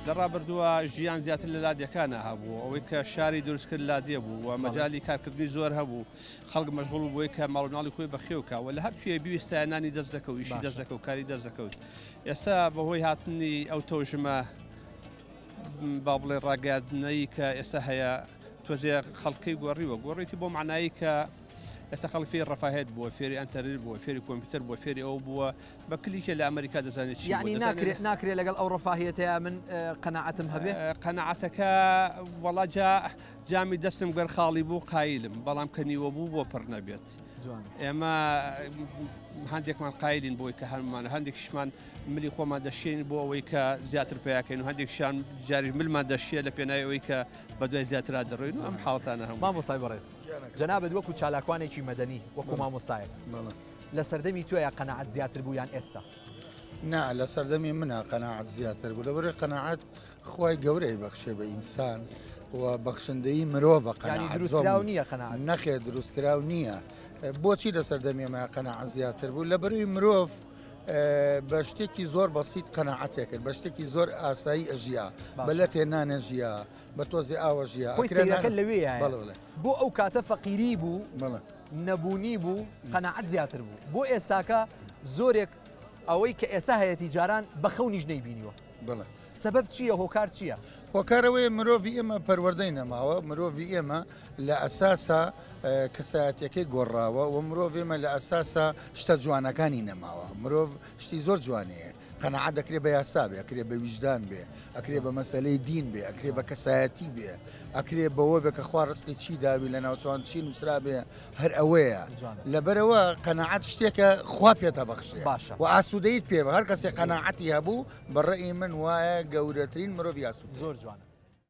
دەڕابردووە ژیان زیاتر لە لادیەکانە هەبوو ئەوەی کە شاری دروستکرد لادێ بوو و مەجای کارکردنی زۆر هەبوو خەڵک مەشغوڵ بووی کە ماڵناڵی خۆی بەخێوکەوە لە هەر کوێ بیویستایانانی دەست دەکەوت ئیشی دەست دەکەوت کاری دەست دەکەوت ئێستا بەهۆی هاتنی ئەو تۆژمە با بڵێ ڕاگەاندنەی کە ئێستا هەیە تۆزێ خەڵکەی گۆڕیتی بۆ معنایی کە ئێستا خەڵک فێری ڕەفاهێت بووە فێری ئەنتەرنێت بووە فێری کۆمپیوتەر بووە فێری ئەو بووە بە کلیکە لە ئەمریکا دەزانێت چی یعنی ناکرێت لەگەڵ ئەو ڕەفاهێتەیە من قەناعەتم هەبێ قەناعەتەکە وەڵا جامی دەستم گەر خاڵی بوو قایلم بەڵام کە نیوە بوو بۆ پڕ نەبێت ئێمە هەندێکمان قایلین بۆی کە هەمومان هەندێکشمان ملی خۆمان دەشێن بۆ ئەوەی کە زیاتر پیاکەین و هەندێکشان جاری ملمان دەشێت لە پێناوی ئەوەی کە بە دوای زیاترا دەڕۆین ئەم حاڵتانە هەموو مامۆستای بەڕێز جەنابەت وەکو چالاکوانێکی مەدەنی وەکو مامۆستایە لە سەردەمی توێیە قەناعەت زیاتر بوو یان ئێستا نا لە سەردەمی منە قەناعەت زیاتر بوو لەبەرەوەی قەناعەت خوای گەورەی بەخشێ بە ئینسان و بەخشندەی مرۆڤە قەناعەت دروستکراو نییە قەناعەت نەخێ دروستکراو نییە بۆچی لە سەردەمیەمە قەناعەت زیاتر بوو لەبەروی مرۆڤ بە شتێکی زۆر بەسیط قەناعەتێ کرد بە شتێکی زۆر ئاسایی ئەژیا بە لە تێنانە ژیا بە تۆزی ئاوە ژیا خۆی لەوەیە بۆ ئەو کاتە فەقیری بوو نەبوونی بوو قەناعەت زیاتر بوو بۆ ئێستاکە زۆرێک ئەوەی کە ئێستا هەیەی جاران بە خەونیش نەیبینیوە سبب چییە هۆکار چییە؟ هۆکارەوەی مرۆڤی ئێمە پەروەردەی نەماوە مرۆڤی ئێمە لە ئەساسە کەسایەتەکەی گۆڕاوە و مرۆڤ ئێمە لە ئەساسە شتە جوانەکانی نەماوە مرۆڤ شتی زۆر جوانەیە قەناعەت دەکرێت بە یاسا بێ ئەکرێ بە ویژدان بێ ئەکرێ بە مەسەلەی دین بێ ئەکرێ بە کەسایەتی بێ ئەکرێ بەوە بێ کە خوا ڕستقی چی داوی لە ناوچوان چی نووسرا بێ هەر ئەوەیە لەبەرەوە قەناعەت شتێکە خوا پێتە بەخشێ و ئاسوودەیت پێ هەر کەسێک قەناعەتی هەبوو بەڕێی من وایە گەورەترین مرۆڤ یاسوود زۆر جوانە.